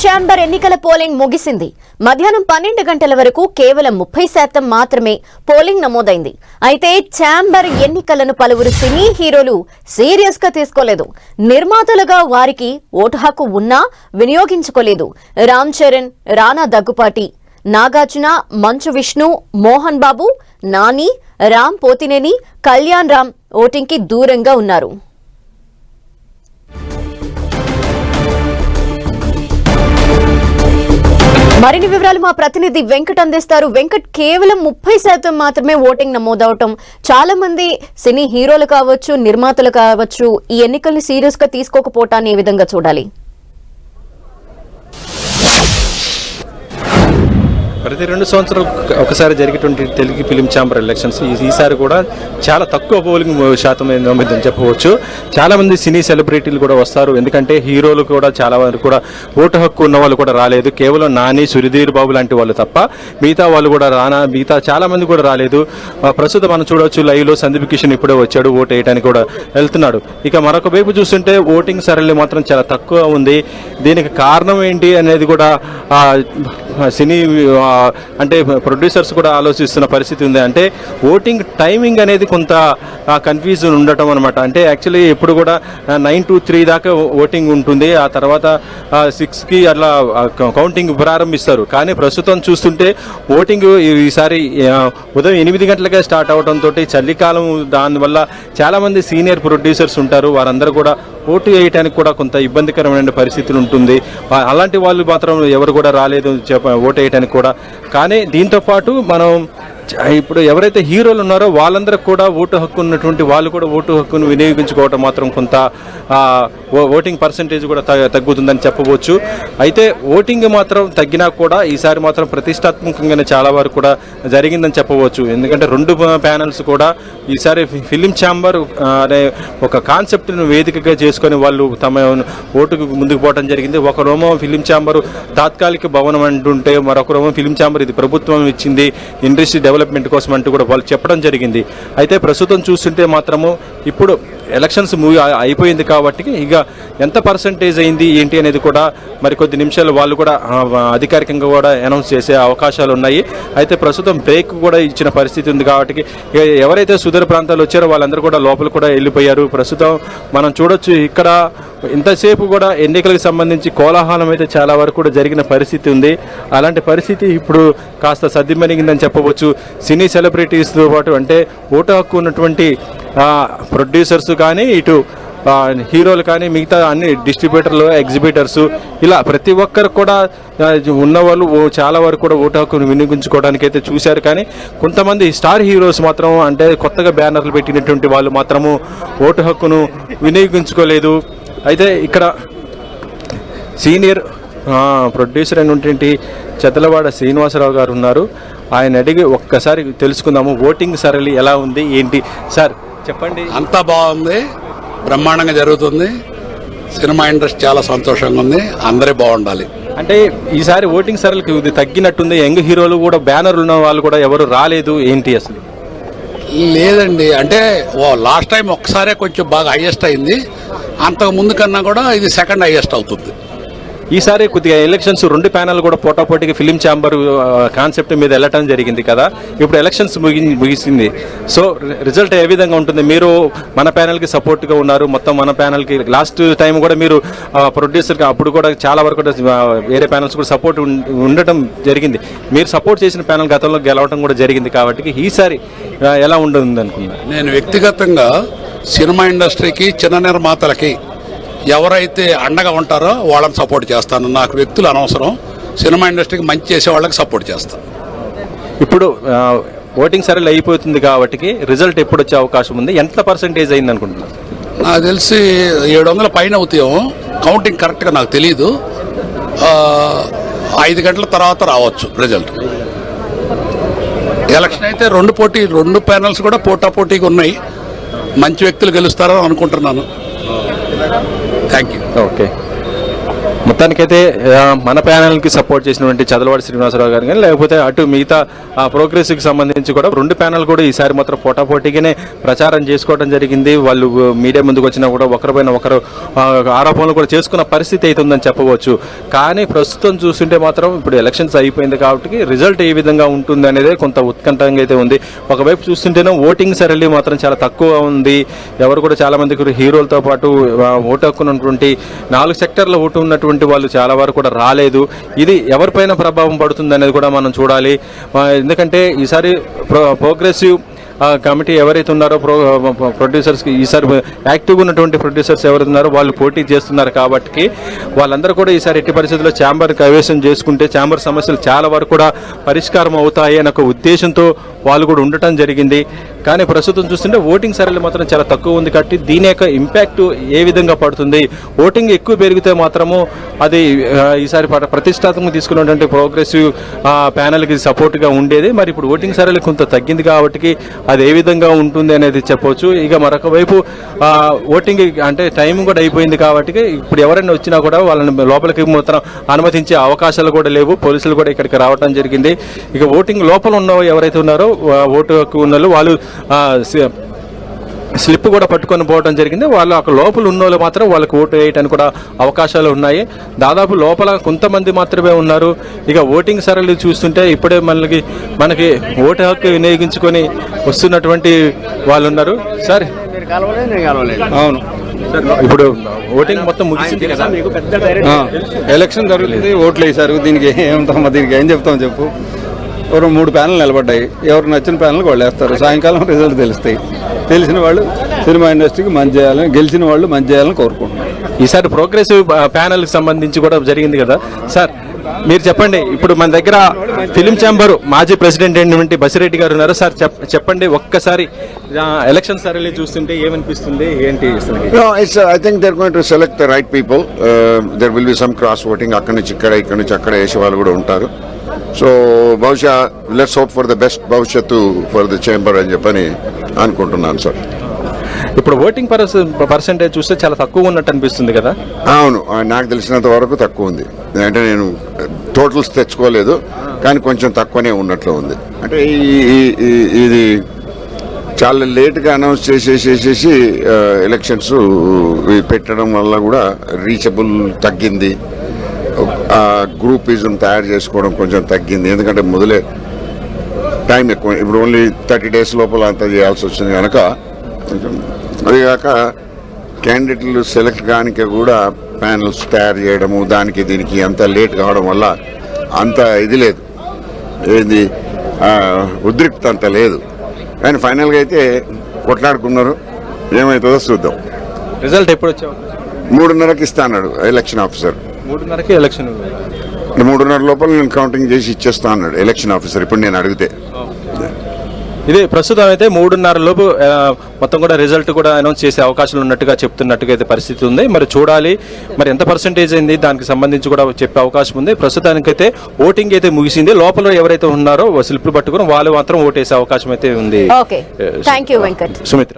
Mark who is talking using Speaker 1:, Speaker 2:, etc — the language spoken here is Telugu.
Speaker 1: ఛాంబర్ ఎన్నికల పోలింగ్ ముగిసింది. మధ్యాహ్నం 12 గంటల వరకు కేవలం 30% మాత్రమే పోలింగ్ నమోదైంది. అయితే ఛాంబర్ ఎన్నికలను పలువురు సినీ హీరోలు సీరియస్ గా తీసుకోలేదు. నిర్మాతలుగా వారికి ఓటు హక్కు ఉన్నా వినియోగించుకోలేదు. రామ్ చరణ్, రానా దగ్గుపాటి, నాగార్జున, మంచు విష్ణు, మోహన్ బాబు, నాని, రామ్ పోతినేని, కళ్యాణ్ రామ్ ఓటింగ్ కి దూరంగా ఉన్నారు. మరిన్ని వివరాలు మా ప్రతినిధి వెంకట్ అందిస్తారు. వెంకట్, కేవలం 30% మాత్రమే ఓటింగ్ నమోదవటం, చాలా మంది సినీ హీరోలు కావచ్చు, నిర్మాతలు కావచ్చు, ఈ ఎన్నికల్ని సీరియస్ గా తీసుకోకపోవటాన్ని ఏ విధంగా చూడాలి?
Speaker 2: ప్రతి 2 సంవత్సరాలు ఒకసారి జరిగేటువంటి తెలుగు ఫిలిం ఛాంబర్ ఎలక్షన్స్ ఈసారి కూడా చాలా తక్కువ పోలింగ్ శాతం నమోదని చెప్పవచ్చు. చాలా మంది సినీ సెలబ్రిటీలు కూడా వస్తారు, ఎందుకంటే హీరోలు కూడా చాలా వరకు కూడా ఓటు హక్కు ఉన్న వాళ్ళు కూడా రాలేదు. కేవలం నాని, సుధీర్ బాబు లాంటి వాళ్ళు తప్ప మిగతా వాళ్ళు కూడా మిగతా చాలా మంది కూడా రాలేదు. ప్రస్తుతం మనం చూడవచ్చు, లైవ్ లో సందీప్ కిషన్ ఇప్పుడే వచ్చాడు, ఓటు వేయడానికి కూడా వెళ్తున్నాడు. ఇక మరొక వైపు చూస్తుంటే ఓటింగ్ సరళి మాత్రం చాలా తక్కువ ఉంది. దీనికి కారణం ఏంటి అనేది కూడా సినీ అంటే ప్రొడ్యూసర్స్ కూడా ఆలోచిస్తున్న పరిస్థితి ఉంది. అంటే ఓటింగ్ టైమింగ్ అనేది కొంత కన్ఫ్యూజన్ ఉండటం అనమాట. అంటే యాక్చువల్లీ ఎప్పుడు కూడా 9 to 3 దాకా ఓటింగ్ ఉంటుంది, ఆ తర్వాత 6కి అట్లా కౌంటింగ్ ప్రారంభిస్తారు. కానీ ప్రస్తుతం చూస్తుంటే ఓటింగ్ ఈసారి ఉదయం 8 గంటలకే స్టార్ట్ అవడంతో చలికాలం, దానివల్ల చాలామంది సీనియర్ ప్రొడ్యూసర్స్ ఉంటారు, వారందరూ కూడా ఓటు వేయడానికి కూడా కొంత ఇబ్బందికరమైన పరిస్థితులు ఉంటుంది. అలాంటి వాళ్ళు మాత్రం ఎవరు కూడా రాలేదు ఓటు వేయడానికి కూడా. కానీ దీంతో పాటు మనం ఇప్పుడు ఎవరైతే హీరోలు ఉన్నారో వాళ్ళందరూ కూడా ఓటు హక్కు ఉన్నటువంటి వాళ్ళు కూడా ఓటు హక్కును వినియోగించుకోవటం మాత్రం కొంత ఓటింగ్ పర్సంటేజ్ కూడా తగ్గుతుందని చెప్పవచ్చు. అయితే ఓటింగ్ మాత్రం తగ్గినా కూడా ఈసారి మాత్రం ప్రతిష్టాత్మకంగానే చాలా వరకు కూడా జరిగిందని చెప్పవచ్చు. ఎందుకంటే 2 ప్యానల్స్ కూడా ఈసారి ఫిలిం ఛాంబర్ అనే ఒక కాన్సెప్ట్ను వేదికగా చేసుకొని వాళ్ళు తమ ఓటుకు ముందుకు పోవడం జరిగింది. ఒకరేమో ఫిలిం ఛాంబర్ తాత్కాలిక భవనం అంటుంటే, మరొకరేమో ఫిలిం ఛాంబర్ ఇది ప్రభుత్వం ఇచ్చింది ఇండస్ట్రీ డెవలప్మెంట్ కోసం అంటూ కూడా వాళ్ళు చెప్పడం జరిగింది. అయితే ప్రస్తుతం చూస్తుంటే మాత్రము ఇప్పుడు ఎలక్షన్స్ అయిపోయింది కాబట్టి ఇక ఎంత పర్సంటేజ్ అయింది ఏంటి అనేది కూడా మరికొద్ది నిమిషాలు వాళ్ళు కూడా అధికారికంగా కూడా అనౌన్స్ చేసే అవకాశాలు ఉన్నాయి. అయితే ప్రస్తుతం బ్రేక్ కూడా ఇచ్చిన పరిస్థితి ఉంది కాబట్టి ఎవరైతే సుదూర ప్రాంతాలు వచ్చారో వాళ్ళందరూ కూడా లోపల కూడా వెళ్ళిపోయారు. ప్రస్తుతం మనం చూడొచ్చు, ఇక్కడ ఇంతసేపు కూడా ఎన్నికలకు సంబంధించి కోలాహలం అయితే చాలా వరకు కూడా జరిగిన పరిస్థితి ఉంది. అలాంటి పరిస్థితి ఇప్పుడు కాస్త సద్దిమణిగిందని చెప్పవచ్చు. సినీ సెలబ్రిటీస్తో పాటు అంటే ఓటు హక్కు ఉన్నటువంటి ప్రొడ్యూసర్స్ కానీ, ఇటు హీరోలు కానీ, మిగతా అన్ని డిస్ట్రిబ్యూటర్లు, ఎగ్జిబిటర్స్, ఇలా ప్రతి ఒక్కరు కూడా ఉన్నవాళ్ళు చాలా వరకు కూడా ఓటు హక్కును వినియోగించుకోవడానికి అయితే చూశారు. కానీ కొంతమంది స్టార్ హీరోస్ మాత్రం, అంటే కొత్తగా బ్యానర్లు పెట్టినటువంటి వాళ్ళు మాత్రము ఓటు హక్కును వినియోగించుకోలేదు. అయితే ఇక్కడ సీనియర్ ప్రొడ్యూసర్ అయినటువంటి చదలవాడ శ్రీనివాసరావు గారు ఉన్నారు. ఆయన అడిగి ఒక్కసారి తెలుసుకుందాము ఓటింగ్ సరళి ఎలా ఉంది ఏంటి. సార్ చెప్పండి.
Speaker 3: అంతా బాగుంది, బ్రహ్మాండంగా జరుగుతుంది. సినిమా ఇండస్ట్రీ చాలా సంతోషంగా ఉంది, అందరే బాగుండాలి.
Speaker 2: అంటే ఈసారి ఓటింగ్ సరళికి తగ్గినట్టుంది, యంగ్ హీరోలు కూడా బ్యానర్లు ఉన్న వాళ్ళు కూడా ఎవరు రాలేదు ఏంటి అసలు?
Speaker 3: లేదండి, అంటే లాస్ట్ టైం ఒక్కసారే కొంచెం బాగా హైయెస్ట్ అయింది, అంతకు ముందు కన్నా కూడా ఇది సెకండ్ హైయెస్ట్ అవుతుంది.
Speaker 2: ఈసారి కొద్దిగా ఎలక్షన్స్ 2 ప్యానల్ కూడా పోటాపోటీకి ఫిలిం ఛాంబర్ కాన్సెప్ట్ మీద వెళ్ళటం జరిగింది కదా. ఇప్పుడు ఎలక్షన్స్ ముగిసింది, సో రిజల్ట్ ఏ విధంగా ఉంటుంది? మీరు మన ప్యానల్కి సపోర్ట్గా ఉన్నారు, మొత్తం మన ప్యానల్కి లాస్ట్ టైం కూడా మీరు ప్రొడ్యూసర్గా అప్పుడు కూడా చాలా వరకు వేరే ప్యానల్స్ కూడా సపోర్ట్ ఉండటం జరిగింది. మీరు సపోర్ట్ చేసిన ప్యానల్ గతంలో గెలవడం కూడా జరిగింది కాబట్టి ఈసారి ఎలా ఉంటుంది అనుకున్నారు?
Speaker 3: నేను వ్యక్తిగతంగా సినిమా ఇండస్ట్రీకి, చిన్న నిర్మాతలకి ఎవరైతే అండగా ఉంటారో వాళ్ళని సపోర్ట్ చేస్తాను. నాకు వ్యక్తులు అనవసరం, సినిమా ఇండస్ట్రీకి మంచి చేసే వాళ్ళకి సపోర్ట్ చేస్తాను.
Speaker 2: ఇప్పుడు ఓటింగ్ సరళి అయిపోతుంది కాబట్టి రిజల్ట్ ఎప్పుడు వచ్చే అవకాశం ఉంది? ఎంత పర్సంటేజ్ అయింది అనుకుంటున్నారు?
Speaker 3: నాకు తెలిసి 700 పైన అవుతాయేమో, కౌంటింగ్ కరెక్ట్గా నాకు తెలీదు. 5 గంటల తర్వాత రావచ్చు రిజల్ట్. ఎలక్షన్ అయితే 2 ప్యానల్స్ కూడా పోటాపోటీగా ఉన్నాయి, మంచి వ్యక్తులు గెలుస్తారని అనుకుంటున్నాను. Thank you.
Speaker 2: ఓకే. మొత్తానికైతే మన ప్యానెల్కి సపోర్ట్ చేసినటువంటి చదలవాడి శ్రీనివాసరావు గారు కానీ లేకపోతే అటు మిగతా ప్రోగ్రెస్కి సంబంధించి కూడా రెండు ప్యానెల్ కూడా ఈసారి మాత్రం పోటాపోటీగానే ప్రచారం చేసుకోవడం జరిగింది. వాళ్ళు మీడియా ముందుకు వచ్చినా కూడా ఒకరిపైన ఒకరు ఆరోపణలు కూడా చేసుకున్న పరిస్థితి అయితే ఉందని చెప్పవచ్చు. కానీ ప్రస్తుతం చూస్తుంటే మాత్రం ఇప్పుడు ఎలక్షన్స్ అయిపోయింది కాబట్టి రిజల్ట్ ఏ విధంగా ఉంటుంది అనేది కొంత ఉత్కంఠంగా అయితే ఉంది. ఒకవైపు చూస్తుంటేనే ఓటింగ్ సరళి మాత్రం చాలా తక్కువ ఉంది. ఎవరు కూడా చాలా మందికి హీరోలతో పాటు ఓటు హక్కున్నటువంటి 4 సెక్టర్ల ఓటు ఉన్నటువంటి వాళ్ళు చాలా వరకు కూడా రాలేదు. ఇది ఎవరిపైన ప్రభావం పడుతుంది అనేది కూడా మనం చూడాలి. ఎందుకంటే ఈసారి ప్రోగ్రెసివ్ కమిటీ ఎవరైతే ఉన్నారో ప్రొడ్యూసర్స్కి ఈసారి యాక్టివ్గా ఉన్నటువంటి ప్రొడ్యూసర్స్ ఎవరైతే ఉన్నారో వాళ్ళు పోటీ చేస్తున్నారు కాబట్టి వాళ్ళందరూ కూడా ఈసారి ఎట్టి పరిస్థితుల్లో ఛాంబర్ కైవసం చేసుకుంటే ఛాంబర్ సమస్యలు చాలా వరకు కూడా పరిష్కారం అవుతాయి అనే ఒక ఉద్దేశంతో వాళ్ళు కూడా ఉండటం జరిగింది. కానీ ప్రస్తుతం చూస్తుంటే ఓటింగ్ సరళి మాత్రం చాలా తక్కువ ఉంది కాబట్టి దీని యొక్క ఇంపాక్ట్ ఏ విధంగా పడుతుంది, ఓటింగ్ ఎక్కువ పెరిగితే మాత్రము అది ఈసారి ప్రతిష్టాత్మకంగా తీసుకున్నటువంటి ప్రోగ్రెసివ్ ప్యానెల్కి సపోర్ట్గా ఉండేది. మరి ఇప్పుడు ఓటింగ్ సరళి కొంత తగ్గింది కాబట్టి అది ఏ విధంగా ఉంటుంది అనేది చెప్పవచ్చు. ఇక మరొక వైపు ఓటింగ్ అంటే టైం కూడా అయిపోయింది కాబట్టి ఇప్పుడు ఎవరైనా వచ్చినా కూడా వాళ్ళని లోపలికి మాత్రం అనుమతించే అవకాశాలు కూడా లేవు. పోలీసులు కూడా ఇక్కడికి రావడం జరిగింది. ఇక ఓటింగ్ లోపల ఉన్న ఎవరైతే ఉన్నారో ఓటు హక్కు ఉన్న వాళ్ళు స్లిప్ కూడా పట్టుకొని పోవడం జరిగింది. వాళ్ళు అక్కడ లోపల ఉన్న వాళ్ళు మాత్రం వాళ్ళకి ఓటు వేయడానికి కూడా అవకాశాలు ఉన్నాయి. దాదాపు లోపల కొంతమంది మాత్రమే ఉన్నారు. ఇక ఓటింగ్ సరళి చూస్తుంటే ఇప్పుడే మనకి ఓటు హక్కు వినియోగించుకొని వస్తున్నటువంటి వాళ్ళు ఉన్నారు. సార్
Speaker 4: అవును,
Speaker 2: ఇప్పుడు ఓటింగ్ మొత్తం ముగిసింది కదా,
Speaker 4: ఎలక్షన్ జరుగుతుంది, ఓట్లు వేశారు. దీనికి ఏమంటామా, దీనికి ఏం చెప్తాం చెప్పు. 3 ప్యానెల్ నిలబడ్డాయి. ఎవరు నచ్చిన ప్యానెల్ వాళ్ళు వేస్తారు. సాయంకాలం రిజల్ట్ తెలుస్తాయి. తెలిసిన వాళ్ళు సినిమా ఇండస్ట్రీకి మంచి చేయాలని, గెలిచిన వాళ్ళు మంచి చేయాలని కోరుకుంటున్నారు.
Speaker 2: ఈసారి ప్రోగ్రెసివ్ ప్యానెల్కి సంబంధించి కూడా జరిగింది కదా సార్, మీరు చెప్పండి. ఇప్పుడు మన దగ్గర ఫిలిం ఛాంబర్ మాజీ ప్రెసిడెంట్ అయినటువంటి బసిరెడ్డి గారు ఉన్నారు. సార్ చెప్పండి, ఒక్కసారి ఎలక్షన్ సరళి చూస్తుంటే ఏమనిపిస్తుంది, ఏంటి?
Speaker 5: No, I think they're going to select the right people. There will be some cross voting. అక్కడి నుంచి అక్కడ వేసే వాళ్ళు కూడా ఉంటారు. సో బహుశా let's hope for the best భవిష్యత్తు ఫర్ ద చేంబర్ అని చెప్పని అనుకుంటున్నాను సార్.
Speaker 2: ఇప్పుడు ఓటింగ్ పర్సెంటేజ్ చూస్తే చాలా తక్కువ ఉన్నట్టు అనిపిస్తుంది కదా.
Speaker 5: అవును, నాకు తెలిసినంత వరకు తక్కువ ఉంది. అంటే నేను టోటల్స్ తెచ్చుకోలేదు, కానీ కొంచెం తక్కువనే ఉన్నట్లు ఉంది. అంటే ఇది చాలా లేట్గా అనౌన్స్ చేసేసి ఎలక్షన్స్ పెట్టడం వల్ల కూడా రీచబుల్ తగ్గింది. గ్రూపిజం తయారు చేసుకోవడం కొంచెం తగ్గింది. ఎందుకంటే మొదలే టైం ఎక్కువ, ఇప్పుడు ఓన్లీ 30 days లోపల అంతా చేయాల్సి వచ్చింది కనుక. అదిగాక క్యాండిడేట్లు సెలెక్ట్ కానికి కూడా ప్యానల్స్ తయారు చేయడము, దానికి దీనికి అంత లేట్ కావడం వల్ల అంత ఇది లేదు, ఏది ఉద్రిక్త అంత లేదు. కానీ ఫైనల్గా అయితే కొట్లాడుకున్నారు. ఏమవుతుందో చూద్దాం.
Speaker 2: రిజల్ట్ ఎప్పుడు వచ్చావు?
Speaker 5: 3:30కి ఇస్తా అన్నాడు ఎలక్షన్ ఆఫీసర్.
Speaker 2: 3:30కి ఎలక్షన్.
Speaker 5: 3:30 లోపల నేను కౌంటింగ్ చేసి ఇచ్చేస్తా అన్నాడు ఎలక్షన్ ఆఫీసర్. ఇప్పుడు నేను అడిగితే
Speaker 2: ఇది ప్రస్తుతం అయితే 3:30 లోపు మొత్తం కూడా రిజల్ట్ కూడా అనౌన్స్ చేసే అవకాశాలు ఉన్నట్టుగా చెప్తున్నట్టుగా అయితే పరిస్థితి ఉంది. మరి చూడాలి మరి ఎంత పర్సెంటేజ్ అయింది, దానికి సంబంధించి కూడా చెప్పే అవకాశం ఉంది. ప్రస్తుతానికైతే ఓటింగ్ అయితే ముగిసింది. లోపల ఎవరైతే ఉన్నారో స్లిప్లు పట్టుకుని వాళ్ళు మాత్రం ఓటేసే అవకాశం అయితే ఉంది.
Speaker 1: Okay, thank you Venkat.
Speaker 2: Sumitra.